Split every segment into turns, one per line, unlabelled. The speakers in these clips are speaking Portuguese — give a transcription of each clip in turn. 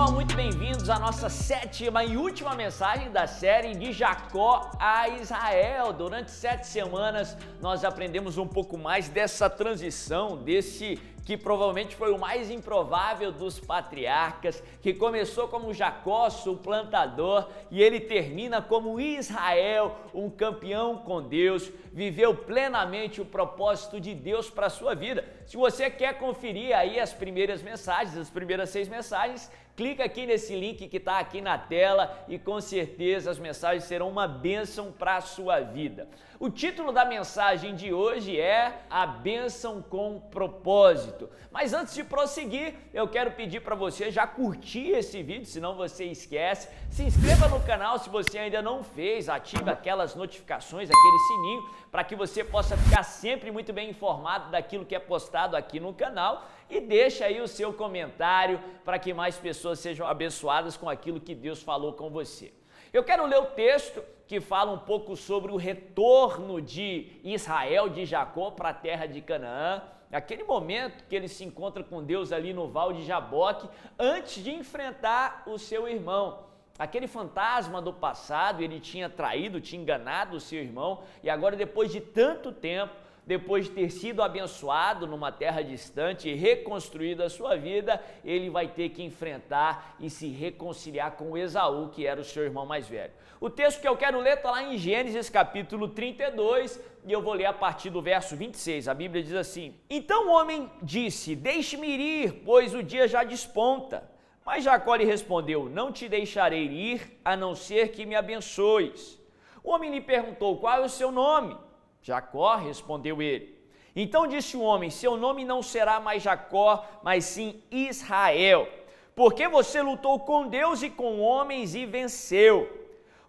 Sejam muito bem-vindos à nossa sétima e última mensagem da série de Jacó a Israel. Durante 7 semanas nós aprendemos um pouco mais dessa transição, desse que provavelmente foi o mais improvável dos patriarcas, que começou como Jacó, suplantador, e ele termina como Israel, um campeão com Deus, viveu plenamente o propósito de Deus para a sua vida. Se você quer conferir aí as primeiras mensagens, as primeiras 6 mensagens, clica aqui nesse link que está aqui na tela e com certeza as mensagens serão uma bênção para a sua vida. O título da mensagem de hoje é A Bênção com Propósito. Mas antes de prosseguir, eu quero pedir para você já curtir esse vídeo, senão você esquece. Se inscreva no canal se você ainda não fez, ative aquelas notificações, aquele sininho, para que você possa ficar sempre muito bem informado daquilo que é postado aqui no canal. E deixa aí o seu comentário para que mais pessoas sejam abençoadas com aquilo que Deus falou com você. Eu quero ler o texto que fala um pouco sobre o retorno de Israel, de Jacó, para a terra de Canaã, aquele momento que ele se encontra com Deus ali no Val de Jaboque, antes de enfrentar o seu irmão. Aquele fantasma do passado, ele tinha traído, tinha enganado o seu irmão, e agora, depois de tanto tempo, depois de ter sido abençoado numa terra distante e reconstruído a sua vida, ele vai ter que enfrentar e se reconciliar com Esaú, que era o seu irmão mais velho. O texto que eu quero ler está lá em Gênesis capítulo 32 e eu vou ler a partir do verso 26. A Bíblia diz assim: Então o homem disse: Deixe-me ir, pois o dia já desponta. Mas Jacó lhe respondeu: Não te deixarei ir, a não ser que me abençoes. O homem lhe perguntou: Qual é o seu nome? Jacó, respondeu ele. Então disse o homem: Seu nome não será mais Jacó, mas sim Israel, porque você lutou com Deus e com homens e venceu.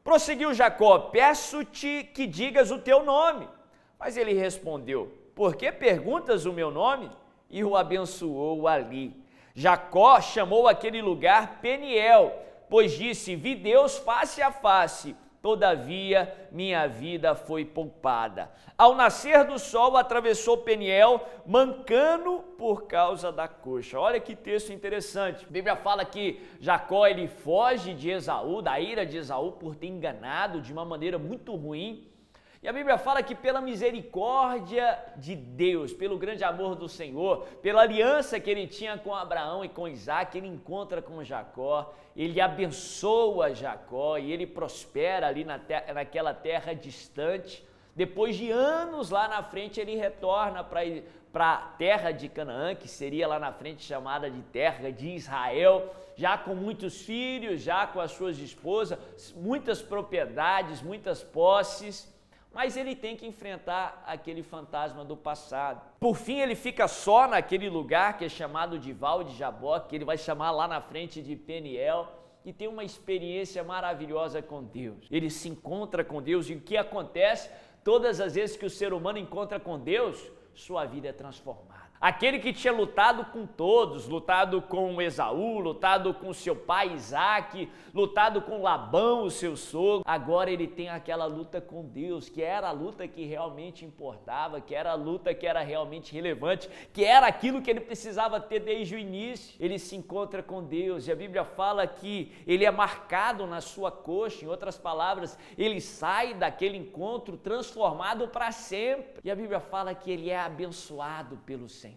Prosseguiu Jacó: Peço-te que digas o teu nome. Mas ele respondeu: Por que perguntas o meu nome? E o abençoou ali. Jacó chamou aquele lugar Peniel, pois disse: Vi Deus face a face, todavia minha vida foi poupada. Ao nascer do sol atravessou Peniel, mancando por causa da coxa. Olha que texto interessante. A Bíblia fala que Jacó ele foge de Esaú, da ira de Esaú, por ter enganado de uma maneira muito ruim. E a Bíblia fala que pela misericórdia de Deus, pelo grande amor do Senhor, pela aliança que ele tinha com Abraão e com Isaac, ele encontra com Jacó, ele abençoa Jacó e ele prospera ali naquela terra distante. Depois de anos lá na frente, ele retorna para a terra de Canaã, que seria lá na frente chamada de terra de Israel, já com muitos filhos, já com as suas esposas, muitas propriedades, muitas posses. Mas ele tem que enfrentar aquele fantasma do passado. Por fim, ele fica só naquele lugar que é chamado de Val de Jaboque, que ele vai chamar lá na frente de Peniel, e tem uma experiência maravilhosa com Deus. Ele se encontra com Deus, e o que acontece? Todas as vezes que o ser humano encontra com Deus, sua vida é transformada. Aquele que tinha lutado com todos, lutado com Esaú, lutado com seu pai Isaac, lutado com Labão, o seu sogro, agora ele tem aquela luta com Deus, que era a luta que realmente importava, que era a luta que era realmente relevante, que era aquilo que ele precisava ter desde o início. Ele se encontra com Deus e a Bíblia fala que ele é marcado na sua coxa, em outras palavras, ele sai daquele encontro transformado para sempre. E a Bíblia fala que ele é abençoado pelo Senhor.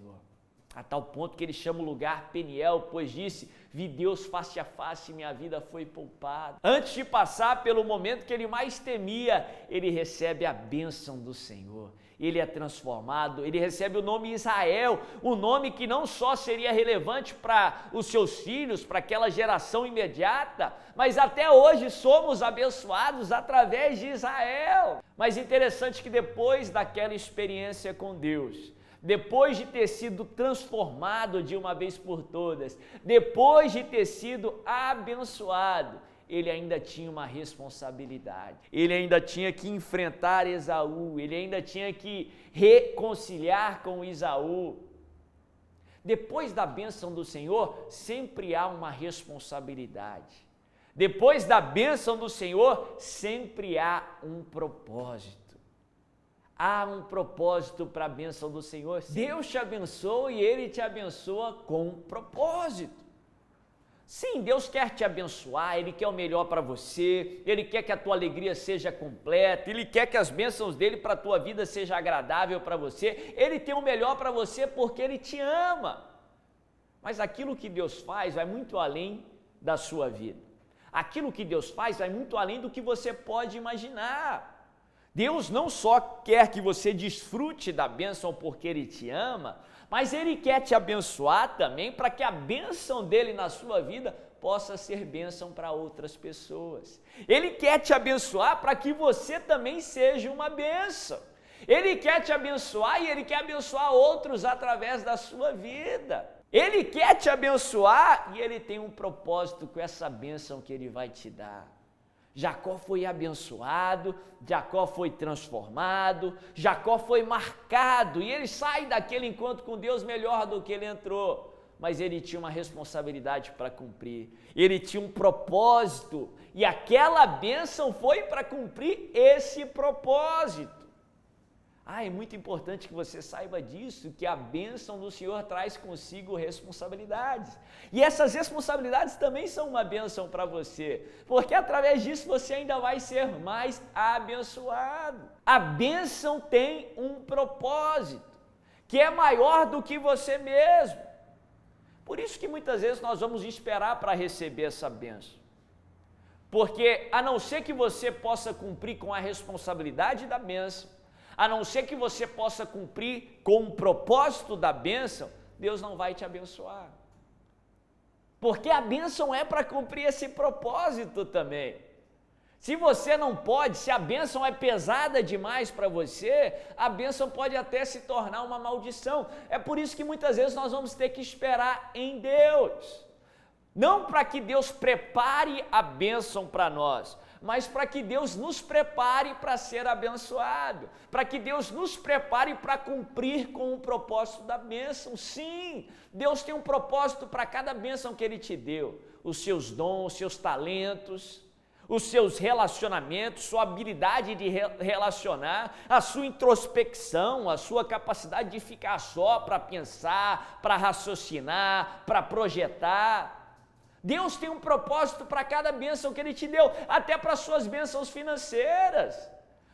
A tal ponto que ele chama o lugar Peniel, pois disse: Vi Deus face a face, minha vida foi poupada. Antes de passar pelo momento que ele mais temia, ele recebe a bênção do Senhor. Ele é transformado, ele recebe o nome Israel, um nome que não só seria relevante para os seus filhos, para aquela geração imediata, mas até hoje somos abençoados através de Israel. Mas interessante que depois daquela experiência com Deus, depois de ter sido transformado de uma vez por todas, depois de ter sido abençoado, ele ainda tinha uma responsabilidade. Ele ainda tinha que enfrentar Esaú, ele ainda tinha que reconciliar com Esaú. Depois da bênção do Senhor, sempre há uma responsabilidade. Depois da bênção do Senhor, sempre há um propósito. Há um propósito para a bênção do Senhor. Deus te abençoa e Ele te abençoa com um propósito. Sim, Deus quer te abençoar, Ele quer o melhor para você, Ele quer que a tua alegria seja completa, Ele quer que as bênçãos dEle para a tua vida seja agradável para você, Ele tem o melhor para você porque Ele te ama. Mas aquilo que Deus faz vai muito além da sua vida. Aquilo que Deus faz vai muito além do que você pode imaginar. Deus não só quer que você desfrute da bênção porque Ele te ama, mas Ele quer te abençoar também para que a bênção dEle na sua vida possa ser bênção para outras pessoas. Ele quer te abençoar para que você também seja uma bênção. Ele quer te abençoar e Ele quer abençoar outros através da sua vida. Ele quer te abençoar e Ele tem um propósito com essa bênção que Ele vai te dar. Jacó foi abençoado, Jacó foi transformado, Jacó foi marcado e ele sai daquele encontro com Deus melhor do que ele entrou. Mas ele tinha uma responsabilidade para cumprir, ele tinha um propósito e aquela bênção foi para cumprir esse propósito. É muito importante que você saiba disso, que a bênção do Senhor traz consigo responsabilidades. E essas responsabilidades também são uma bênção para você, porque através disso você ainda vai ser mais abençoado. A bênção tem um propósito, que é maior do que você mesmo. Por isso que muitas vezes nós vamos esperar para receber essa bênção. Porque a não ser que você possa cumprir com a responsabilidade da bênção, a não ser que você possa cumprir com o propósito da bênção, Deus não vai te abençoar. Porque a bênção é para cumprir esse propósito também. Se você não pode, se a bênção é pesada demais para você, a bênção pode até se tornar uma maldição. É por isso que muitas vezes nós vamos ter que esperar em Deus. Não para que Deus prepare a bênção para nós, mas para que Deus nos prepare para ser abençoado, para que Deus nos prepare para cumprir com o propósito da bênção. Sim, Deus tem um propósito para cada bênção que Ele te deu, os seus dons, os seus talentos, os seus relacionamentos, sua habilidade de relacionar, a sua introspecção, a sua capacidade de ficar só para pensar, para raciocinar, para projetar. Deus tem um propósito para cada bênção que Ele te deu, até para as suas bênçãos financeiras.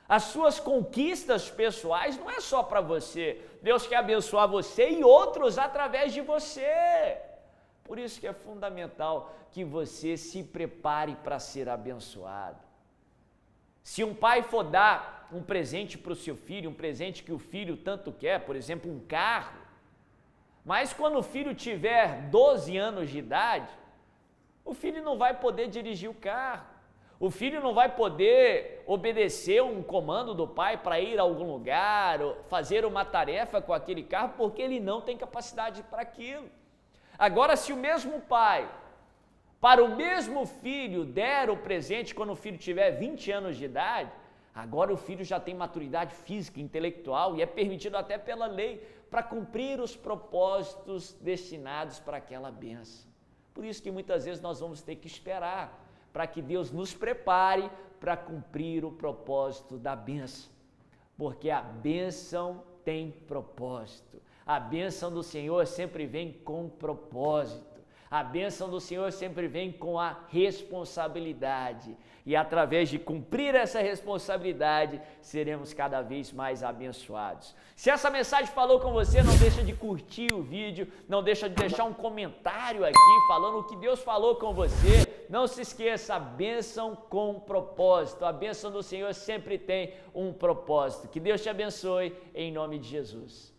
As suas conquistas pessoais não é só para você. Deus quer abençoar você e outros através de você. Por isso que é fundamental que você se prepare para ser abençoado. Se um pai for dar um presente para o seu filho, um presente que o filho tanto quer, por exemplo, um carro, mas quando o filho tiver 12 anos de idade, o filho não vai poder dirigir o carro, o filho não vai poder obedecer um comando do pai para ir a algum lugar, ou fazer uma tarefa com aquele carro, porque ele não tem capacidade para aquilo. Agora, se o mesmo pai, para o mesmo filho, der o presente quando o filho tiver 20 anos de idade, agora o filho já tem maturidade física e intelectual e é permitido até pela lei para cumprir os propósitos destinados para aquela bênção. Por isso que muitas vezes nós vamos ter que esperar para que Deus nos prepare para cumprir o propósito da bênção. Porque a bênção tem propósito. A bênção do Senhor sempre vem com propósito. A bênção do Senhor sempre vem com a responsabilidade. E através de cumprir essa responsabilidade, seremos cada vez mais abençoados. Se essa mensagem falou com você, não deixa de curtir o vídeo, não deixa de deixar um comentário aqui falando o que Deus falou com você. Não se esqueça, a bênção com propósito. A bênção do Senhor sempre tem um propósito. Que Deus te abençoe, em nome de Jesus.